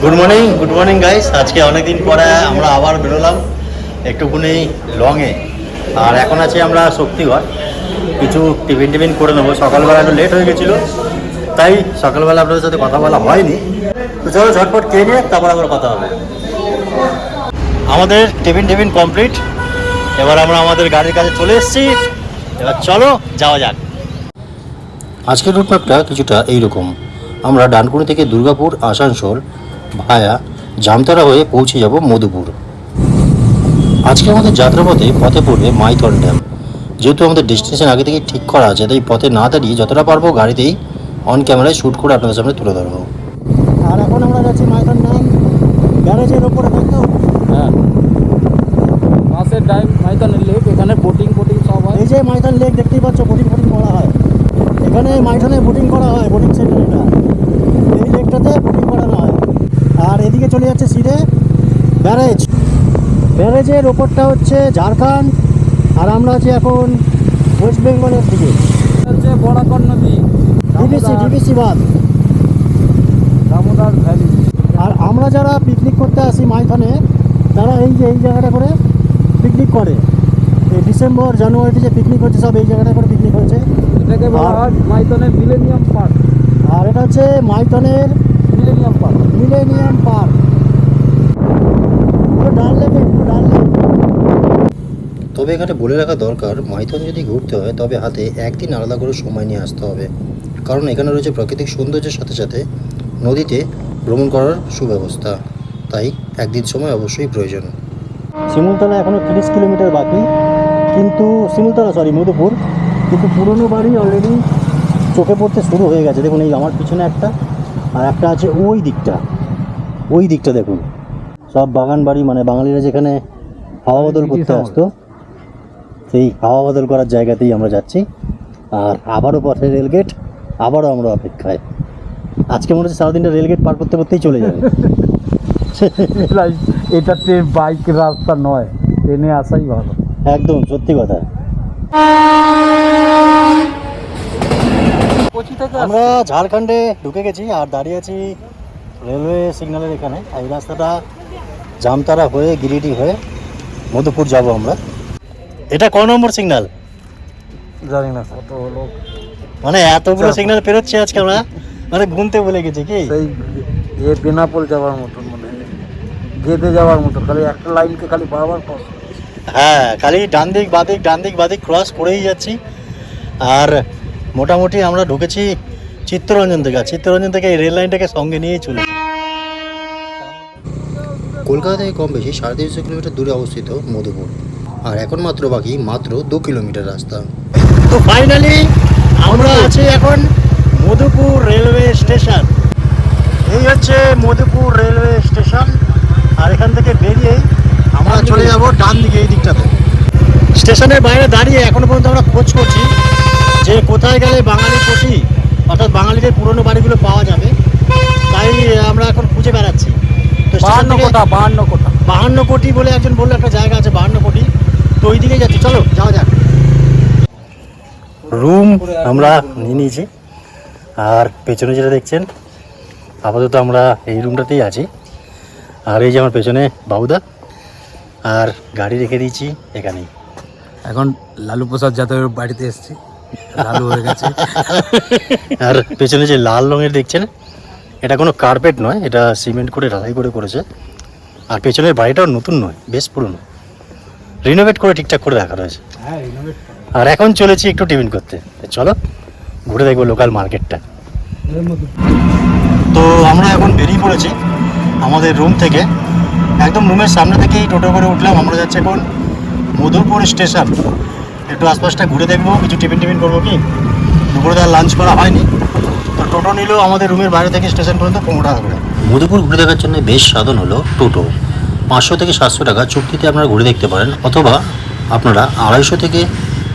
Good morning guys. আজকে অনেকদিন পরে আমরা আবার বেরোলাম একটুখানি লংয়ে। আর এখন আছি আমরা শক্তিগড়, কিছু টিফিন করে নেবো। সকালবেলা একটু লেট হয়ে গেছিলো, তাই সকালবেলা আপনাদের সাথে কথা বলা হয়নি। তো চলো ঝটপট খেয়ে নিয়ে তারপর আবার কথা হবে। আমাদের টিফিন কমপ্লিট। এবার আমরা আমাদের গাড়ির কাছে চলে এসেছি। এবার চলো যাওয়া যাক। আজকের রুটম্যাপটা কিছুটা এইরকম। আমরা ডানকুনি থেকে দুর্গাপুর, আসানসোল ভায়া জামতারা হয়ে পৌঁছে যাব মধুপুর। আজকে আমাদের যাত্রাপথে পথে পড়বে মাইথন ড্যাম। যেহেতু আমাদের ডেস্টিনেশন আগে থেকে ঠিক করা আছে, তাই পথে না দাঁড়িয়ে যতটা পারবো গাড়িতেই অন ক্যামেরায় শ্যুট করে আপনাদের সামনে তুলে ধরবো। আর এখন আমরা যাচ্ছি মাইথন ড্যাম ব্যারেজের ওপরে, তাই তো? হ্যাঁ, মাসের টাইম মাইথন লেক, এখানে বোটিং সব হয়। এই যে মাইথন লেক দেখতেই পাচ্ছ, বোটিং করা হয় এখানে। মাইথনে বোটিং করা হয়, বোটিং সেন্টার এটা। এই লেকটাতে বোটিং করানো হয়। আর এদিকে চলে যাচ্ছে সিধে ব্যারেজের ওপরটা হচ্ছে ঝাড়খণ্ড, আর আমরা আছি এখন ওয়েস্ট বেঙ্গলের দিকে। হচ্ছে বরাকর নদী, ডিবিসি বাঁধ, দামোদর ভ্যালি। আর আমরা যারা পিকনিক করতে আসি মাইথনে, তারা এই জায়গাটা করে পিকনিক করে। এই ডিসেম্বর জানুয়ারিতে যে পিকনিক হচ্ছে, সব এই জায়গাটা করে পিকনিক হচ্ছে। এটাকে বলা হয় মাইথনের মিলেনিয়াম পার্ক। আর এটা হচ্ছে মাইথনের মিলেনিয়াম পার্ক। তবে এখানে বলে রাখা দরকার, মাইথন যদি ঘুরতে হয় তবে হাতে একদিন আলাদা করে সময় নিয়ে আসতে হবে, কারণ এখানে রয়েছে প্রাকৃতিক সৌন্দর্যের সাথে সাথে নদীতে ভ্রমণ করার সুব্যবস্থা, তাই একদিন সময় অবশ্যই প্রয়োজন। শিমুলতলা এখনও 30 কিলোমিটার বাকি, কিন্তু মধুপুর, কিন্তু পুরনো বাড়ি অলরেডি চোখে পড়তে শুরু হয়ে গেছে। দেখুন এই আমার পিছনে একটা, আর একটা আছে ওই দিকটা দেখুন, সব বাগান বাড়ি। মানে বাঙালিরা যেখানে হাওয়া বদল করতে আসতো, সেই হাওয়া বদল করার জায়গাতেই আমরা যাচ্ছি। আর আবারও পথে রেলগেট, আবারও আমরা অপেক্ষায়। আজকে মনে হচ্ছে সারাদিনটা রেলগেট পার করতেই চলে যাবে। এটা বাইক রাস্তা নয়, ট্রেনে আসাই ভালো। একদম সত্যি কথা। আমরা ঝাড়খণ্ডে ঢুকে গেছি আর দাঁড়িয়ে আছি রেলওয়ে সিগন্যালের এখানে। এই রাস্তাটা জামতারা হয়ে গিরিডি হয়ে মধুপুর যাব আমরা। এটা ক নম্বর সিগন্যাল জানি না, কত হলো। মানে এতগুলো সিগন্যাল পেরোচ্ছে আজকে আমরা, মানে গুনতে বলে গেছি কি সেই বেনাপোল যাওয়ার মতন, মানে গেদে যাওয়ার মতন, খালি একটা লাইনকে খালি বারবার ক্রস। হ্যাঁ, খালি ডান দিক বাদিক ক্রস করেই যাচ্ছি। আর মোটামুটি আমরা ঢুকেছি চিত্তরঞ্জন থেকে এই রেল লাইনটাকে সঙ্গে নিয়েই চলে। কলকাতা থেকে কম বেশি 350 কিলোমিটার দূরে অবস্থিত মধুপুর, আর এখন বাকি 2 কিলোমিটার রাস্তা। তো ফাইনালি আমরা আছি এখন মধুপুর রেলওয়ে স্টেশন। এই হচ্ছে মধুপুর রেলওয়ে স্টেশন, আর এখান থেকে বেরিয়েই আমরা চলে যাব ডান দিকে এই দিকটাতে। স্টেশনের বাইরে দাঁড়িয়ে এখনো পর্যন্ত আমরা খোঁজ করছি যে কোথায় গেলে বাঙালি কোঠি, অর্থাৎ বাঙালিদের পুরনো বাড়িগুলো পাওয়া যাবে। তাই আমরা এখন খুঁজে বেড়াচ্ছি। তো 52 কোটি বলে একজন বললো একটা জায়গা আছে, 52 কোটি। তো ওই দিকেই যাচ্ছি, চলো যাওয়া যাক। রুম আমরা নিয়ে নিয়েছি, আর পেছনে যেটা দেখছেন আপাতত আমরা এই রুমটাতেই আছি। আর এই যে আমার পেছনে বাবুদা, আর গাড়ি রেখে দিয়েছি এখানেই। এখন লালু প্রসাদ যাদবের বাড়িতে এসেছি, লালু হয়ে গেছে। আর পেছনে যে লাল রঙের দেখছেন, এটা কোনো কার্পেট নয়, এটা সিমেন্ট করে ঢালাই করেছে। আর পেছনের বাড়িটাও নতুন নয়, বেশ পুরনো, রিনোভেট করে ঠিকঠাক করে রাখা রয়েছে। আর এখন চলেছি একটু টিফিন করতে। চলো ঘুরে দেখবো লোকাল মার্কেটটা। তো আমরা এখন বেরিয়ে পড়েছি আমাদের রুম থেকে। একদম রুমের সামনে থেকেই টোটো করে উঠলাম। আমরা যাচ্ছি এখন মধুপুর স্টেশন। একটু আশপাশটা ঘুরে দেখবো, কিছু টিফিন করবো। কি দুপুরে তার লাঞ্চ করা হয়নি, তো টোটো নিলেও আমাদের রুমের বাইরে থেকে স্টেশন পর্যন্ত 15 টাকা করে। মধুপুর ঘুরে দেখার জন্য বেশ সাধন হলো টোটো। 500 থেকে 700 টাকা চুক্তিতে আপনারা ঘুরে দেখতে পারেন, অথবা আপনারা 250 থেকে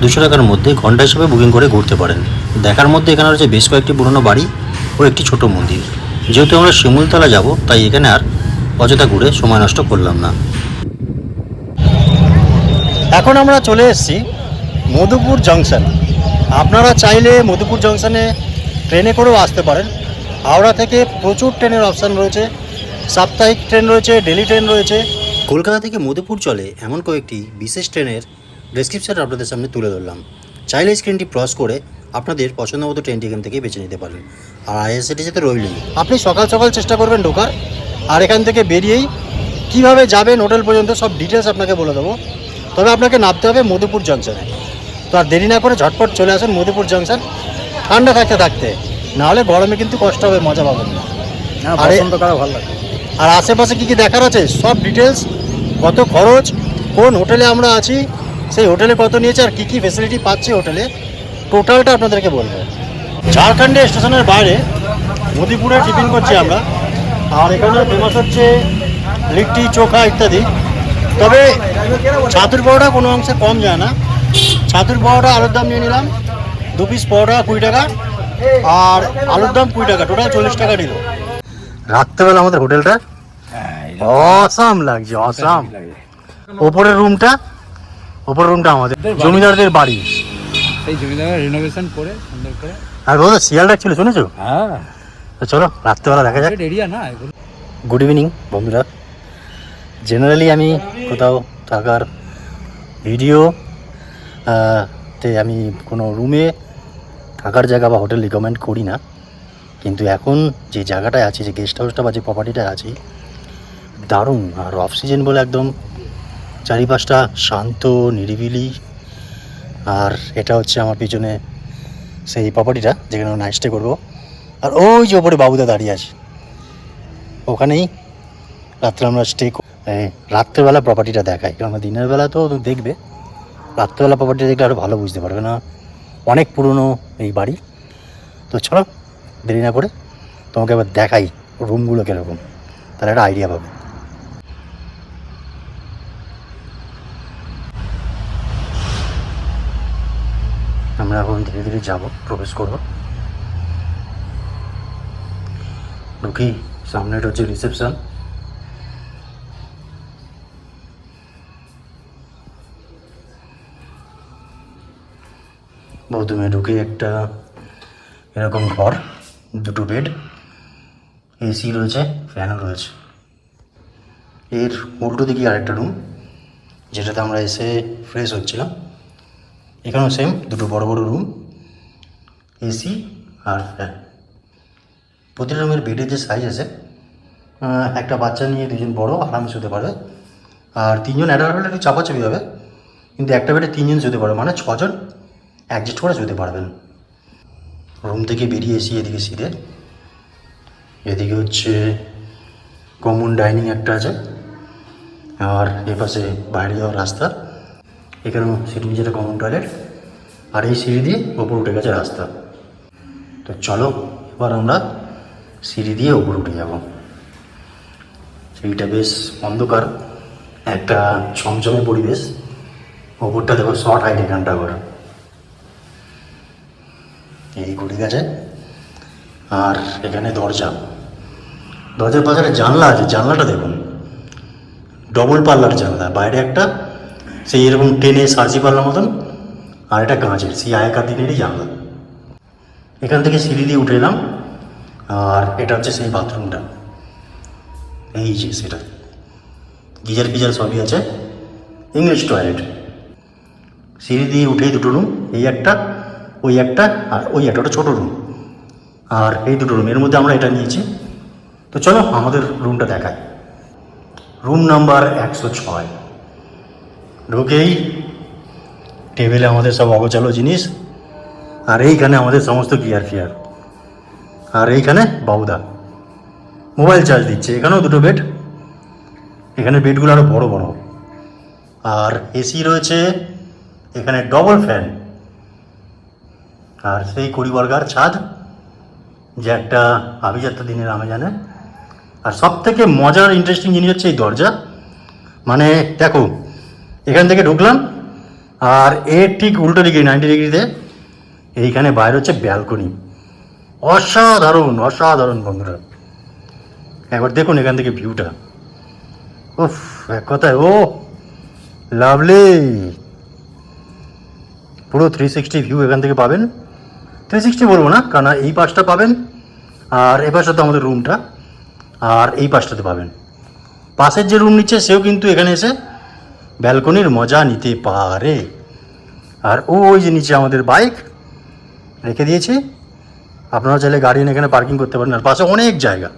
200 টাকার মধ্যে ঘন্টা হিসেবে বুকিং করে ঘুরতে পারেন। দেখার মধ্যে এখানে রয়েছে বেশ কয়েকটি পুরনো বাড়ি ও একটি ছোট মন্দির। যেহেতু আমরা শিমুলতলা যাব, তাই এখানে আর অযথা ঘুরে সময় নষ্ট করলাম না। এখন আমরা চলে এসেছি মধুপুর জংশন। আপনারা চাইলে মধুপুর জংশনে ট্রেনে করেও আসতে পারেন। হাওড়া থেকে প্রচুর ট্রেনের অপশান রয়েছে, সাপ্তাহিক ট্রেন রয়েছে, ডেলি ট্রেন রয়েছে। কলকাতা থেকে মধুপুর চলে এমন কয়েকটি বিশেষ ট্রেনের ডেসক্রিপশন আপনাদের সামনে তুলে ধরলাম। চাইলে স্ক্রিনটি ক্রস করে আপনাদের পছন্দ মতো ট্রেনটি এখান থেকে বেছে নিতে পারেন। আর আইআরসিটিসিতে রইলেই আপনি সকাল সকাল চেষ্টা করবেন ঢোকার, আর এখান থেকে বেরিয়েই কীভাবে যাবেন হোটেল পর্যন্ত সব ডিটেলস আপনাকে বলে দেবো। তবে আপনাকে নামতে হবে মধুপুর জংশনে। তো আর দেরি না করে ঝটপট চলে আসুন মধুপুর জংশন, ঠান্ডা থাকতে থাকতে, নাহলে গরমে কিন্তু কষ্ট হবে, মজা পাবেন না। আরে ভালো লাগে। আর আশেপাশে কী কী দেখার আছে সব ডিটেলস, কত খরচ, কোন হোটেলে আমরা আছি, সেই হোটেলে কত নিয়েছে, আর কী কী ফেসিলিটি পাচ্ছি হোটেলে, টোটালটা আপনাদেরকে বলবো। ঝাড়খণ্ডে স্টেশনের বাইরে মধুপুরে টিফিন করছি আমরা, আর এখানে ফেমাস হচ্ছে লিট্টি চোখা ইত্যাদি। তবে ছাতুর পরোটা কোনো অংশে কম যায় না। ছাতুর পরোটা আলুর দাম নিয়ে নিলাম 2 পিস পরোটা 20 টাকা, আর আলুর দাম 20 টাকা, টোটাল 40 টাকা নিল। রাত্রেবেলা আমাদের হোটেলটা অসাম লাগছে, অসাম। ওপরের রুমটা আমাদের জমিদারদের বাড়ি, সেই জমিদার রিনোভেশন করে সুন্দর করে। আর দাদা শিয়াল ডাকছিল শুনেছো? হ্যাঁ, তো চলো রাত্রেবেলা দেখা যাক। এরিয়া না এগুলো। গুড ইভিনিং বন্ধুরা। জেনারেলি আমি কোথাও থাকার ভিডিও তে আমি কোনো রুমে থাকার জায়গা বা হোটেল রিকমেন্ড করি না, কিন্তু এখন যে জায়গাটায় আছি, যে গেস্ট হাউসটা বা যে প্রপার্টিটায় আছি, দারুণ। আর অফ সিজন বলে একদম চারিপাশটা শান্ত নিরিবিলি। আর এটা হচ্ছে আমার পিছনে সেই প্রপার্টিটা যেখানে নাইট স্টে করবো। আর ওই যে ওপরে বাবুদা দাঁড়িয়ে আছে, ওখানেই রাত্রে আমরা স্টে। রাত্রেবেলা প্রপার্টিটা দেখাই, কারণ দিনের বেলা তো দেখবে, রাত্রেবেলা প্রপার্টিটা দেখলে আরও ভালো বুঝতে পারবে না, অনেক পুরনো এই বাড়ি। তো চলো দেরি না করে তোমাকে এবার দেখাই রুমগুলো কীরকম, তাহলে একটা আইডিয়া পাবে। আমরা এখন ধীরে ধীরে যাব, প্রবেশ করব। ঢুকি, সামনেটা হচ্ছে রিসেপশন। প্রথমে ঢুকে একটা এরকম ঘর, 2টো বেড, এসি রয়েছে, ফ্যানও রয়েছে। এর উল্টো দিকে আরেকটা রুম, যেটাতে আমরা এসে ফ্রেশ হচ্ছিলাম। এখানেও সেম 2টো বড় বড় রুম, এসি আর ফ্যান। প্রতিটা রুমের বেডের যে সাইজ আছে, একটা বাচ্চা নিয়ে 2জন বড় আরামে শুতে পারবে, আর 3জন অ্যাডাল্ট হলে একটু চাপাচাপি হবে, কিন্তু একটা বেডে 3জন শুতে পারবে, মানে 6জন অ্যাডজাস্ট করে শুতে পারবেন। রুম থেকে বেরিয়ে এসি এদিকে সিধে, এদিকে হচ্ছে কমন ডাইনিং একটা আছে, আর এপাশে বাইরে যাওয়ার রাস্তা। এখানেও সিঁড়ি নিচেটা কমন টয়লেট, আর এই সিঁড়ি দিয়ে ওপর উঠে গেছে রাস্তা। তো চলো এবার আমরা সিঁড়ি দিয়ে ওপর উঠে যাব। সিঁড়িটা বেশ অন্ধকার, একটা ছমছমে পরিবেশ। ওপরটা দেখো শর্ট হাইট, এখানটা করে এই ঘুরে গেছে। আর এখানে দরজার পাশে জানলা আছে, জানলাটা দেখুন ডবল পাল্লার জানলা, বাইরে একটা সেই এরকম টেনে সার্জি পাল্লার মতন, আর এটা কাঁচের, সেই আগেকার দিনেরই জানলা। এখান থেকে সিঁড়ি দিয়ে উঠে এলাম, আর এটা হচ্ছে সেই বাথরুমটা, এই যে সেটা গিজার ফিজার সবই আছে, ইংলিশ টয়লেট। সিঁড়ি দিয়ে উঠেই 2টো রুম, এই একটা, ওই একটা, আর ওই একটা, ওটা ছোটো রুম, আর এই 2টো রুম, এর মধ্যে আমরা এটা নিয়েছি। তো চলো আমাদের রুমটা দেখাই। Room number 106। ঢুকেই টেবিলে আমাদের সব অগোছালো জিনিস, আর এইখানে আমাদের সমস্ত গিয়ার ফিয়ার, আর এইখানে বাবুদা মোবাইল চার্জ দিচ্ছে। এখানেও 2টো বেড, এখানে বেডগুলো আরও বড় বড়, আর এসি রয়েছে এখানে, ডবল ফ্যান, আর সেই 20 বর্গার ছাদ, যে একটা আভিজাত্য দিনের নামে জানে। আর সব থেকে মজার ইন্টারেস্টিং জিনিস হচ্ছে এই দরজা। মানে দেখো, এখান থেকে ঢুকলাম, আর এর ঠিক উল্টো দিকে 90 ডিগ্রিতে এইখানে বাইরে হচ্ছে ব্যালকনি। অসাধারণ অসাধারণ বন্ধুরা, একবার দেখুন এখান থেকে ভিউটা। উফ, এক কথায় ও লাভলি। পুরো 360 ভিউ এখান থেকে পাবেন। 360 বলবো না, কারণ এই পাশটা পাবেন, আর এ পাশে তো আমাদের রুমটা, আর এই পাশটাতে পাবেন। পাশের যে রুম নিচ্ছে সেও কিন্তু এখানে এসে ব্যালকনির মজা নিতে পারে। আর ওই যে নিচে আমাদের বাইক রেখে দিয়েছি, আপনারা চাইলে গাড়ি এনে এখানে পার্কিং করতে পারেন। আর পাশে অনেক জায়গা।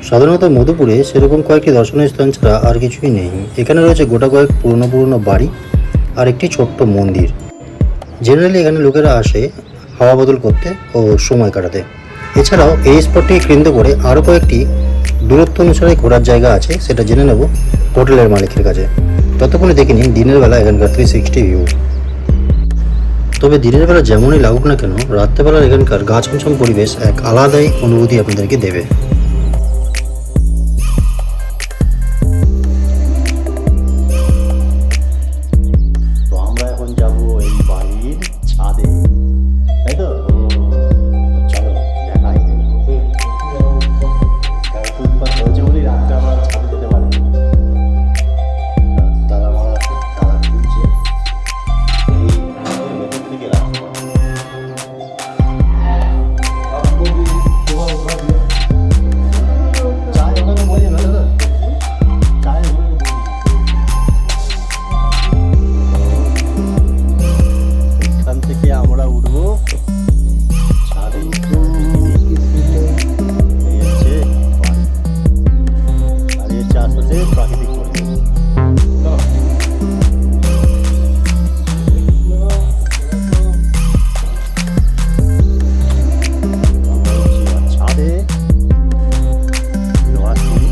সাধারণত মধুপুরে সেরকম কয়েকটি দর্শনীয় স্থান ছাড়া আর কিছুই নেই। এখানে রয়েছে গোটা কয়েক পুরনো বাড়ি আর একটি ছোট্ট মন্দির। জেনারেলি এখানে লোকেরা আসে হাওয়া বদল করতে ও সময় কাটাতে। এছাড়াও এই স্পটটিকে কেন্দ্র করে আরও কয়েকটি দূরত্ব অনুসারে ঘোরার জায়গা আছে, সেটা জেনে নেব হোটেলের মালিকের কাছে। ততক্ষণে দেখে নিন দিনের বেলা এখানকার 360 ভিউ। তবে দিনের বেলা যেমনই লাগুক না কেন, রাত্রেবেলার এখানকার গা ছমছম পরিবেশ এক আলাদাই অনুভূতি আপনাদেরকে দেবে। তো আমরা এখন যাব এই বাড়ির ছাদে, তাই তো? চলো দেখাই। উৎপাত হয়েছে বলেই রাত্রে আমরা ছাদে যেতে পারি। দাদা খুলছে ভেতর দিকে রাখতে এখান থেকে আমরা উঠবো ছাদে। এই হচ্ছে বাড়ি। আর এর চারপাশে প্রাকৃতিক পরিবেশ। ছাদে লোহার সিঁড়ি।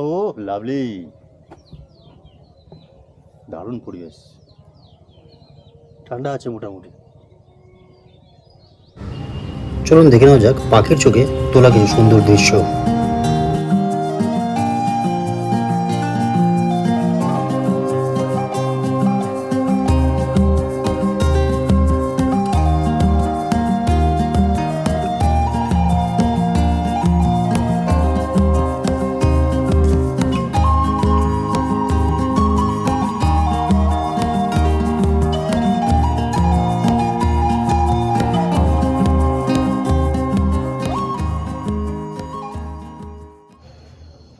ও লাভলি, দারুণ পরিবেশ, ঠান্ডা আছে মোটামুটি। চলুন দেখে নেওয়া যাক পাখির চোখে তোলা কিছু সুন্দর দৃশ্য।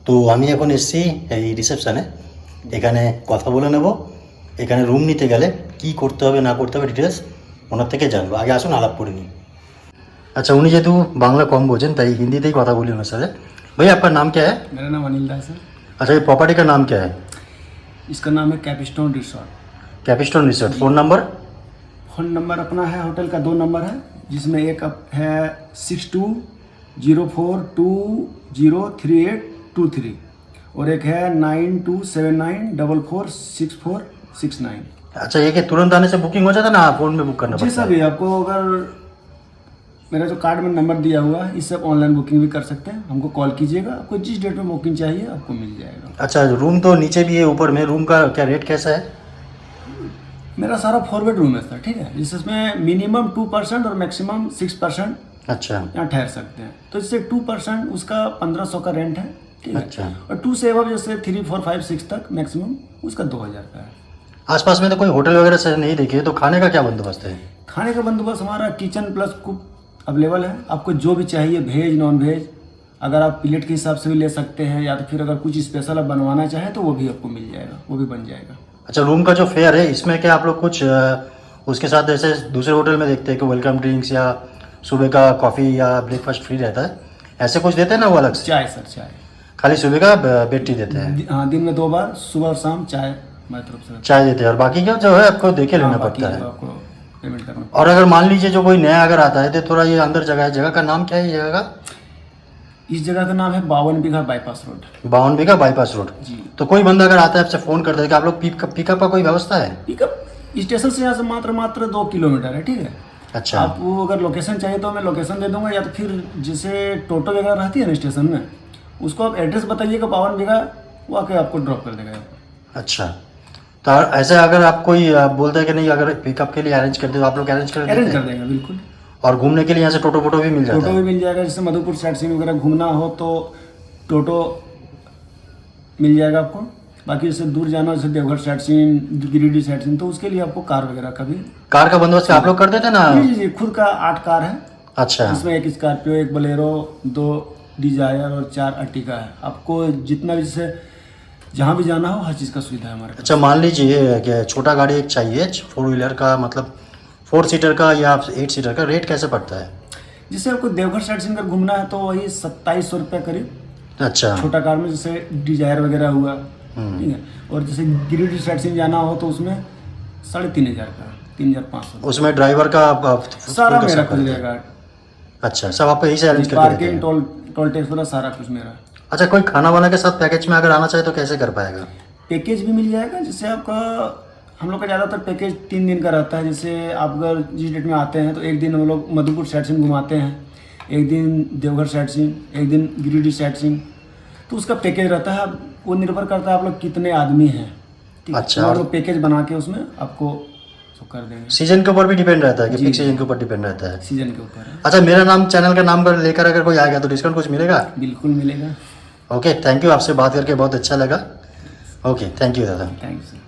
তো আমি এখন এসেছি এই রিসেপশানে, এখানে কথা বলে নেব। এখানে রুম নিতে গেলে কি করতে হবে না করতে হবে ডিটেলস ওনার থেকে জানবো। আগে আসুন আলাপ করে নিই। अच्छा उन्हीं जेतु बांग्ला कम बोझें ताई हिंदी ही कथा बोली उन्हें सर। भैया आपका नाम क्या है? मेरा नाम अनिल दास है। अच्छा ये प्रॉपर्टी का नाम क्या है? इसका नाम है Capstone resort. Capstone resort. Phone number? Phone number अपना है, होटल का 2 नंबर है, जिसमें एक है 6204203823 और एक है 9279446469। अच्छा ये कि तुरंत आने से बुकिंग हो जाता ना, फ़ोन में बुक करना जी पड़ता है? सभी आपको अगर मेरा जो कार्ड में नंबर दिया हुआ है इससे आप ऑनलाइन बुकिंग भी कर सकते हैं। हमको कॉल कीजिएगा, आपको जिस डेट में बुकिंग चाहिए आपको मिल जाएगा। अच्छा रूम तो नीचे भी है, ऊपर में रूम का क्या रेट कैसा है? मेरा सारा फॉरवर्ड रूम है सर, ठीक है, जिसमें मिनिमम 2% और मैक्सिमम 6% अच्छा यहाँ ठहर सकते हैं। तो इससे 2% उसका 1500 का रेंट है, ठीक है। अच्छा। और 2 से अब जैसे 3, 4, 5, 6 तक मैक्सिमम उसका 2000 का है। आसपास में तो कोई होटल वगैरह से नहीं देखे, तो खाने का क्या बंदोबस्त है? खाने का बंदोबस्त हमारा किचन प्लस कुक अवेलेबल है। आपको जो भी चाहिए वेज नॉन वेज, अगर आप प्लेट के हिसाब से भी ले सकते हैं, या तो फिर अगर कुछ स्पेशल आप बनवाना चाहें तो वो भी आपको मिल जाएगा, वो भी बन जाएगा। अच्छा रूम का जो फेयर है इसमें क्या आप लोग कुछ उसके साथ जैसे दूसरे होटल में देखते हैं कि वेलकम ड्रिंक्स या सुबह का कॉफ़ी या ब्रेकफास्ट फ्री रहता है, ऐसे कुछ देते हैं ना वो अलग से? चाय सर, चाय खाली सुबह का बेड टी देते हैं? हाँ, दिन में 2 बार, सुबह और शाम चाय हमारी तरफ से। चाय देते हैं और बाकी का जो है आपको देखे लेना हाँ, बाकी पड़ता है। जो आपको पेमेंट करना। और अगर मान लीजिए जो कोई नया अगर आता है तो थोड़ा ये अंदर जगह है, जगह का नाम क्या है ये जगह का? इस जगह का नाम है 52 बीघा बाईपास रोड। 52 बीघा बाईपास रोड। जी। तो कोई बंदा अगर आता है आपसे फ़ोन करता है कि आप लोग पिकअप का कोई व्यवस्था है? पिकअप स्टेशन से यहाँ से मात्र 2 किलोमीटर है, ठीक है। अच्छा आपको अगर लोकेशन चाहिए तो मैं लोकेशन दे दूंगा, या तो फिर जैसे टोटो वगैरह रहती है ना स्टेशन में, उसको आप एड्रेस बताइएगा 52 बीघा, वो आके आपको ड्रॉप कर देगा। अच्छा तो ऐसे अगर आप कोई बोलते हैं कि नहीं अगर पिकअप के लिए अरेंज कर दे तो आप लोग अरेंज कर अरेंज देते कर हैं? देंगे बिल्कुल। और घूमने के लिए यहाँ से टोटो भी मिल जाता टोटो है? भी मिल जाएगा, जैसे मधुपुर साइड सीन वगैरह घूमना हो तो टोटो मिल जाएगा आपको। बाकी जैसे दूर जाना, जैसे देवघर साइड सीन, गिरिडीह साइड सीन, तो उसके लिए आपको कार वगैरह का भी। कार का बंदोबस्त आप लोग कर देते ना? जी, खुद का 8 कार है। अच्छा। इसमें 1 स्कॉर्पियो, 1 बोलेरो, 2 डिजायर और 4 अर्टिगा है। आपको जितना भी, जैसे जहाँ भी जाना हो, हर चीज़ का सुविधा है हमारे पास। अच्छा, मान लीजिए कि छोटा गाड़ी एक चाहिए 4 व्हीलर का, मतलब 4 सीटर का या 8 सीटर का, रेट कैसे पड़ता है? जैसे आपको देवघर साइड सीन अगर घूमना है तो वही 2700 रुपये करीब अच्छा। छोटा कार में, जैसे डिजायर वगैरह हुआ, ठीक है। और जैसे गिरिडीह साइड सीन जाना हो तो उसमें 3500 का, 3500। उसमें ड्राइवर का सारा मेरा खुद रहेगा। अच्छा, सब आपको यही से अरेंज करके देते पार्किंग, हैं? टोल टैक्स वगैरह सारा कुछ मेरा। अच्छा, कोई खाना वाना के साथ पैकेज में अगर आना चाहे तो कैसे कर पाएगा? पैकेज भी मिल जाएगा। जैसे आपका, हम लोग का ज़्यादातर पैकेज 3 दिन का रहता है। जैसे आप अगर जिस डेट में आते हैं तो एक दिन हम लोग मधुपुर साइड सीन घुमाते हैं, एक दिन देवघर साइड सीन, एक दिन गिरिडीह साइड सीन, तो उसका पैकेज रहता है। वो निर्भर करता है आप लोग कितने आदमी हैं, ठीक है। अच्छा। तो हम लोग पैकेज बना के उसमें आपको सब कर देंगे। सीजन के ऊपर भी डिपेंड रहता है कि जी। फिक्स सीजन के ऊपर डिपेंड रहता है? सीजन के ऊपर है। अच्छा, मेरा नाम, चैनल का नाम कर लेकर अगर कोई आ गया तो डिस्काउंट कुछ मिलेगा? बिल्कुल मिलेगा। ओके, थैंक यू, आपसे बात करके बहुत अच्छा लगा। ओके, थैंक यू दादा। Thank you sir.